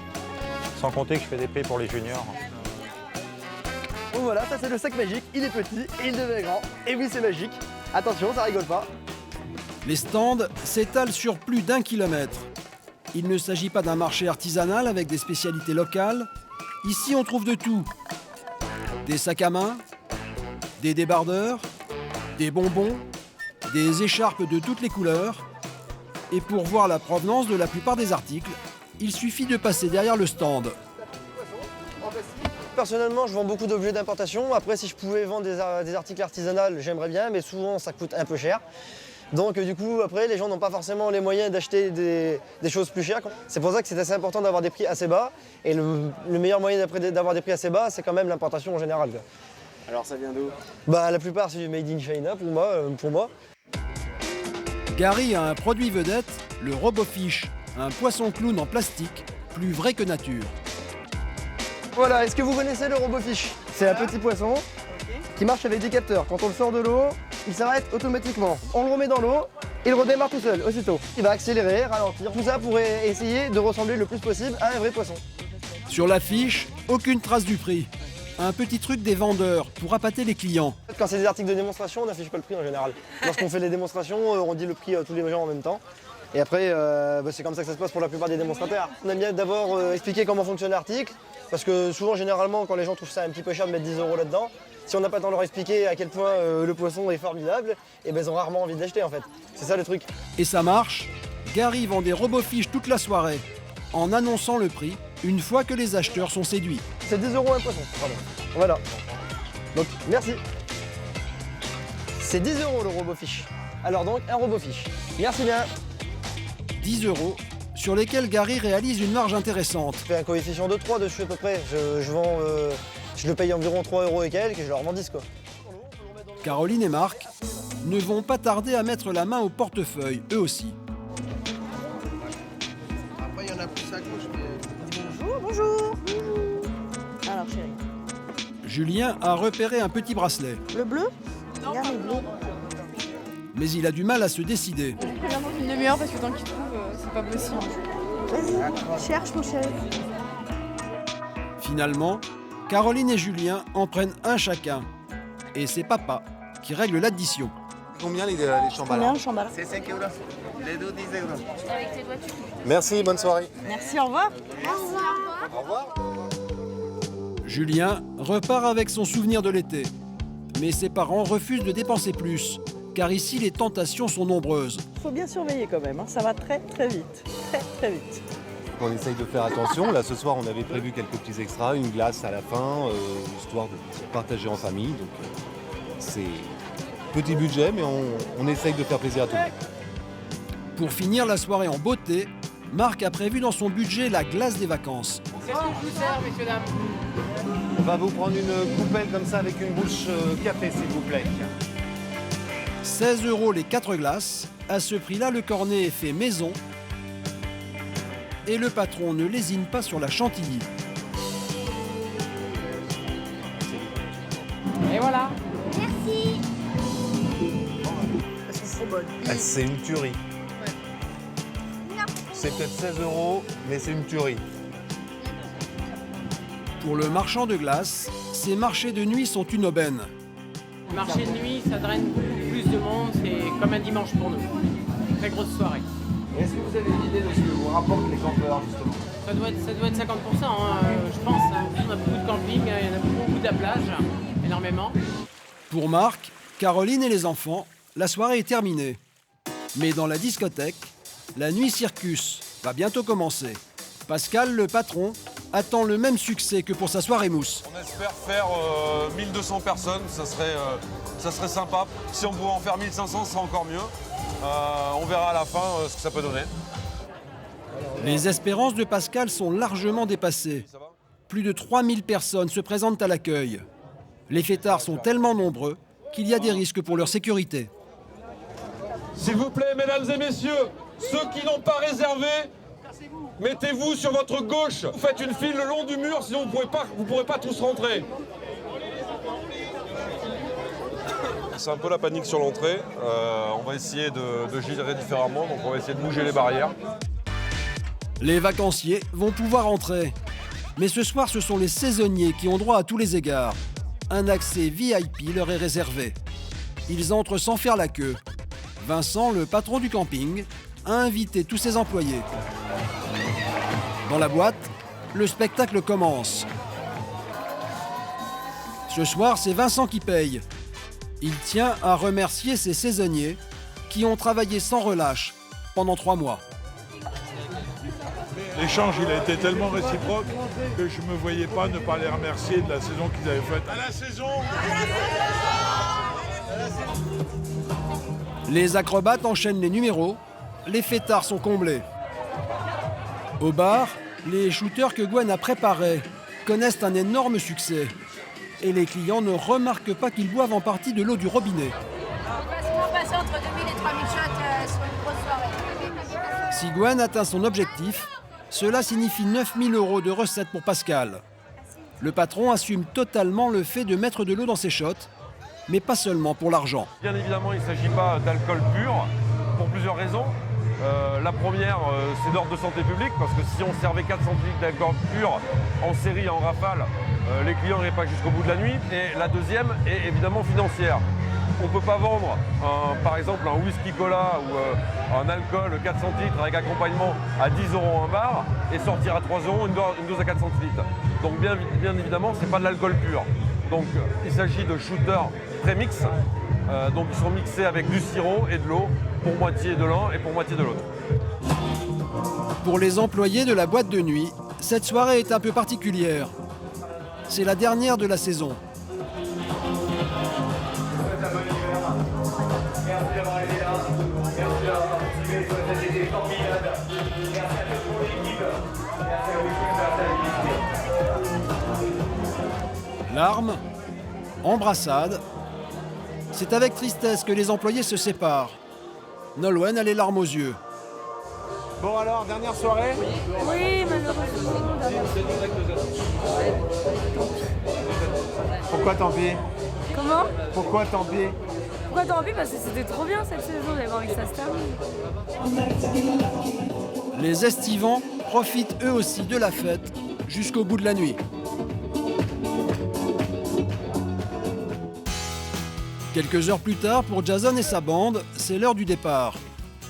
Sans compter que je fais des prix pour les juniors. Bon voilà, ça c'est le sac magique, il est petit et il devient grand. Et oui, c'est magique. Attention, ça rigole pas. Les stands s'étalent sur plus d'1 kilomètre. Il ne s'agit pas d'un marché artisanal avec des spécialités locales. Ici, on trouve de tout. Des sacs à main, des débardeurs, des bonbons, des écharpes de toutes les couleurs. Et pour voir la provenance de la plupart des articles, il suffit de passer derrière le stand. Personnellement, je vends beaucoup d'objets d'importation. Après, si je pouvais vendre des articles artisanaux, j'aimerais bien, mais souvent ça coûte un peu cher. Donc du coup, après, les gens n'ont pas forcément les moyens d'acheter des choses plus chères. C'est pour ça que c'est assez important d'avoir des prix assez bas. Et le meilleur moyen d'avoir des prix assez bas, c'est quand même l'importation en général. Alors ça vient d'où? La plupart, c'est du Made in China pour moi. Gary a un produit vedette, le RoboFish, un poisson clown en plastique, plus vrai que nature. Voilà, est-ce que vous connaissez le RoboFish? C'est un petit poisson qui marche avec des capteurs. Quand on le sort de l'eau, il s'arrête automatiquement. On le remet dans l'eau, il redémarre tout seul, aussitôt. Il va accélérer, ralentir, tout ça pour essayer de ressembler le plus possible à un vrai poisson. Sur l'affiche, aucune trace du prix. Un petit truc des vendeurs pour appâter les clients. Quand c'est des articles de démonstration, on n'affiche pas le prix en général. Lorsqu'on fait les démonstrations, on dit le prix à tous les gens en même temps. Et après, c'est comme ça que ça se passe pour la plupart des démonstrateurs. On aime bien d'abord expliquer comment fonctionne l'article, parce que souvent, généralement, quand les gens trouvent ça un petit peu cher de mettre 10 € là-dedans, si on n'a pas le temps de leur expliquer à quel point le poisson est formidable, et ils ont rarement envie de l'acheter en fait. C'est ça le truc. Et ça marche. Gary vend des RoboFish toute la soirée, en annonçant le prix, une fois que les acheteurs sont séduits. C'est 10 € un poisson, pardon. Voilà. Donc, merci. C'est 10 € le RoboFish. Alors donc, un RoboFish. Merci bien. 10 € sur lesquels Gary réalise une marge intéressante. Je fais un coefficient de 3 dessus à peu près. Je le paye environ 3 € et quelques et je leur vends 10 quoi. Caroline et Marc ne vont pas tarder à mettre la main au portefeuille, eux aussi. Après, il y en a plus à gauche, mais... Bonjour, bonjour. Alors, chérie. Julien a repéré un petit bracelet. Le bleu? Regarde le bleu. Mais il a du mal à se décider. Je viens dans une demi-heure parce que tant qu'il trouve, c'est pas possible. Vas-y, cherche mon chéri. Finalement, Caroline et Julien en prennent un chacun. Et c'est papa qui règle l'addition. Combien les chambres? Combien le chambard? C'est 5 €. Les deux 10 €. Avec tes doigts, tu peux. Merci, bonne soirée. Merci, au revoir. Au revoir. Au revoir. Julien repart avec son souvenir de l'été. Mais ses parents refusent de dépenser plus, car ici les tentations sont nombreuses. Faut bien surveiller quand même, hein. Ça va très très vite. Très très vite. On essaye de faire attention. Là, ce soir, on avait prévu quelques petits extras, une glace à la fin, histoire de partager en famille. Donc, c'est petit budget, mais on essaye de faire plaisir à tout le monde. Pour finir la soirée en beauté, Marc a prévu dans son budget la glace des vacances. Qu'est-ce que je vous sers, messieurs, dames? On va vous prendre une coupelle comme ça avec une bouche café, s'il vous plaît. 16 € les 4 glaces. À ce prix-là, le cornet est fait maison. Et le patron ne lésine pas sur la chantilly. Et voilà. Merci. Elles sont trop bonnes. C'est une tuerie. C'est peut-être 16 €, mais c'est une tuerie. Pour le marchand de glace, ces marchés de nuit sont une aubaine. Le marché de nuit, ça draine plus de monde, c'est comme un dimanche pour nous. Très grosse soirée. Est-ce que vous avez une idée de ce que vous rapportent les campeurs, justement? Ça doit être 50%, hein, je pense. Hein. On a beaucoup de camping, il y en a beaucoup de la plage, énormément. Pour Marc, Caroline et les enfants, la soirée est terminée. Mais dans la discothèque, la nuit circus va bientôt commencer. Pascal, le patron, attend le même succès que pour sa soirée mousse. On espère faire 1200 personnes, ça serait sympa. Si on pouvait en faire 1500, ce serait encore mieux. On verra à la fin ce que ça peut donner. Les espérances de Pascal sont largement dépassées. Plus de 3000 personnes se présentent à l'accueil. Les fêtards sont tellement nombreux qu'il y a des risques pour leur sécurité. S'il vous plaît, mesdames et messieurs, ceux qui n'ont pas réservé, mettez-vous sur votre gauche. Vous faites une file le long du mur, sinon vous ne pourrez pas tous rentrer. C'est un peu la panique sur l'entrée. On va essayer de gérer différemment, donc on va essayer de bouger les barrières. Les vacanciers vont pouvoir entrer. Mais ce soir, ce sont les saisonniers qui ont droit à tous les égards. Un accès VIP leur est réservé. Ils entrent sans faire la queue. Vincent, le patron du camping, a invité tous ses employés. Dans la boîte, le spectacle commence. Ce soir, c'est Vincent qui paye. Il tient à remercier ses saisonniers qui ont travaillé sans relâche pendant 3 mois. L'échange, il a été tellement réciproque que je ne me voyais pas ne pas les remercier de la saison qu'ils avaient faite. À la saison! Les acrobates enchaînent les numéros, les fêtards sont comblés. Au bar, les shooters que Gwen a préparés connaissent un énorme succès. Et les clients ne remarquent pas qu'ils boivent en partie de l'eau du robinet. On va passer entre 2000 et 3000 shots sur Si Gwen atteint son objectif, cela signifie 9 000 € de recettes pour Pascal. Le patron assume totalement le fait de mettre de l'eau dans ses shots, mais pas seulement pour l'argent. Bien évidemment, il ne s'agit pas d'alcool pur, pour plusieurs raisons. La première, c'est d'ordre de santé publique, parce que si on servait 4 centilitres d'alcool pur en série, en rafale, les clients n'iraient pas jusqu'au bout de la nuit. Et la deuxième est évidemment financière. On ne peut pas vendre, par exemple, un whisky cola ou un alcool 4 centilitres avec accompagnement à 10 € un bar et sortir à 3 € une dose à 4 centilitres. Donc bien évidemment, ce n'est pas de l'alcool pur. Donc il s'agit de shooters prémix. Donc ils sont mixés avec du sirop et de l'eau pour moitié de l'un et pour moitié de l'autre. Pour les employés de la boîte de nuit, cette soirée est un peu particulière. C'est la dernière de la saison. Larmes, embrassades. C'est avec tristesse que les employés se séparent. Nolwenn a les larmes aux yeux. Bon alors, dernière soirée? Oui, malheureusement. Pourquoi tant pis? Comment? Pourquoi tant pis? Pourquoi tant pis? Parce que c'était trop bien cette saison, j'avais envie que ça se termine. Les estivants profitent eux aussi de la fête jusqu'au bout de la nuit. Quelques heures plus tard, pour Jason et sa bande, c'est l'heure du départ.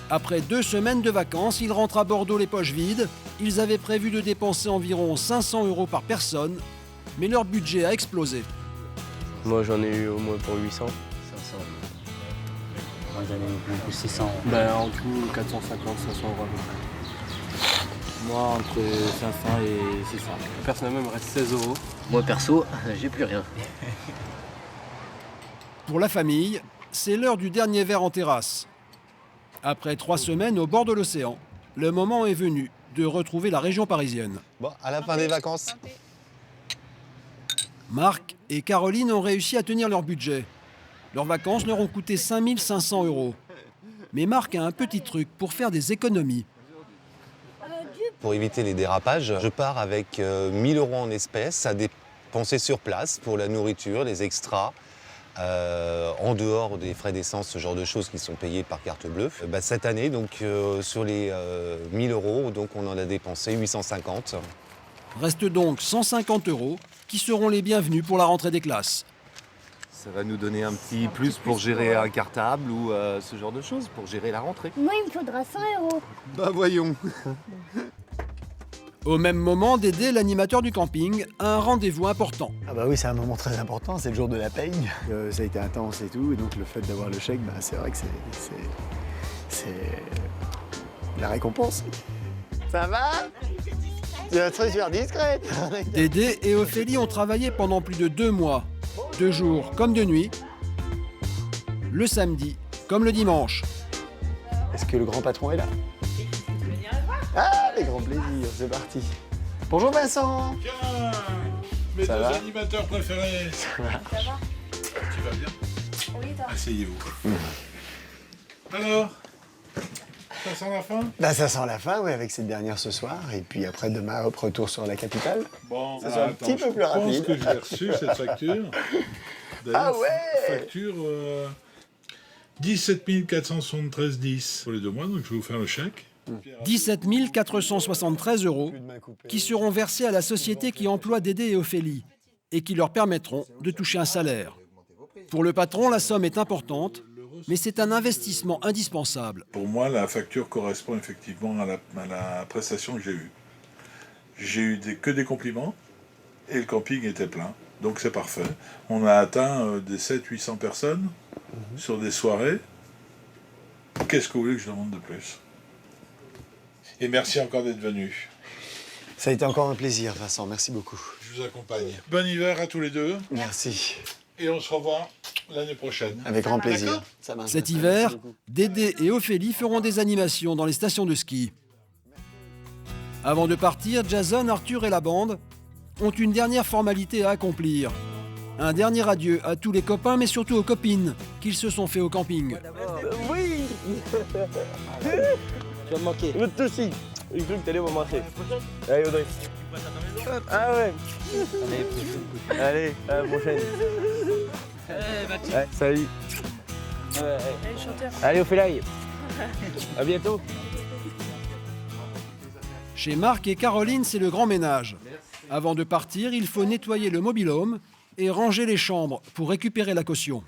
Après 2 semaines de vacances, ils rentrent à Bordeaux les poches vides. Ils avaient prévu de dépenser environ 500 € par personne, mais leur budget a explosé. Moi j'en ai eu au moins pour 800. 500. Moi j'en ai eu pour 600. Ben, en tout, 450, 500 € à peu près. Moi, entre 500 et 600. Personnellement, il me reste 16 €. Moi perso, j'ai plus rien. Pour la famille, c'est l'heure du dernier verre en terrasse. Après 3 semaines au bord de l'océan, le moment est venu de retrouver la région parisienne. Bon, à la fin des vacances. Marc et Caroline ont réussi à tenir leur budget. Leurs vacances leur ont coûté 5 500 €. Mais Marc a un petit truc pour faire des économies. Pour éviter les dérapages, je pars avec 1 000 € en espèces à dépenser sur place pour la nourriture, les extras. En dehors des frais d'essence, ce genre de choses qui sont payées par carte bleue. Cette année, donc, sur les 1 000 €, donc, on en a dépensé 850. Reste donc 150 € qui seront les bienvenus pour la rentrée des classes. Ça va nous donner un petit plus pour gérer un cartable ou ce genre de choses, pour gérer la rentrée. Moi, il me faudra 100 €. Bah voyons. Au même moment, Dédé, l'animateur du camping, a un rendez-vous important. Ah bah oui, c'est un moment très important, c'est le jour de la paye. Ça a été intense et tout, et donc le fait d'avoir le chèque, c'est vrai que c'est la récompense. Ça va? Tu vas être super discrète. Dédé et Ophélie ont travaillé pendant plus de 2 mois, de jour comme de nuit, le samedi comme le dimanche. Est-ce que le grand patron est là? Ah, les grands plaisirs, c'est parti. Bonjour Vincent. Tiens, mes Ça deux va animateurs préférés. Ça va. Tu vas bien? Oui, toi. Asseyez-vous. Alors, ça sent la fin? Ça sent la fin, oui, avec cette dernière ce soir. Et puis après, demain, hop, retour sur la capitale. Bon, ça soit un petit peu plus rapide. Je pense que j'ai reçu cette facture. Ah ouais! Facture 17 473,10 pour les 2 mois, donc je vais vous faire le chèque. 17 473 € qui seront versés à la société qui emploie Dédé et Ophélie et qui leur permettront de toucher un salaire. Pour le patron, la somme est importante, mais c'est un investissement indispensable. Pour moi, la facture correspond effectivement à la prestation que j'ai eue. J'ai eu que des compliments et le camping était plein, donc c'est parfait. On a atteint des 700-800 personnes sur des soirées. Qu'est-ce que vous voulez que je demande de plus? Et merci encore d'être venu. Ça a été encore un plaisir, Vincent. Merci beaucoup. Je vous accompagne. Bon hiver à tous les deux. Merci. Et on se revoit l'année prochaine. Avec grand plaisir. D'accord ? Ça marche. Cet hiver, Dédé et Ophélie feront des animations dans les stations de ski. Avant de partir, Jason, Arthur et la bande ont une dernière formalité à accomplir. Un dernier adieu à tous les copains, mais surtout aux copines qu'ils se sont fait au camping. Oui. Tu vas me manquer. Toi aussi. J'ai cru que t'allais me manquer. Allez, Audrey. Ah ouais. Allez, à la prochaine. Ouais, salut. Allez, chanteur. Allez, Ophélie. À bientôt. Chez Marc et Caroline, c'est le grand ménage. Avant de partir, il faut nettoyer le mobil-home et ranger les chambres pour récupérer la caution.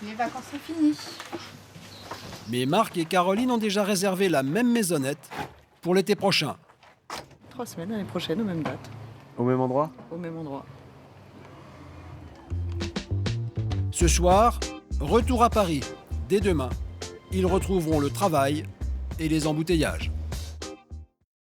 Les vacances sont finies. Mais Marc et Caroline ont déjà réservé la même maisonnette pour l'été prochain. 3 semaines l'année prochaine, aux mêmes dates, Au même endroit? au même endroit. Ce soir, retour à Paris. Dès demain, ils retrouveront le travail et les embouteillages.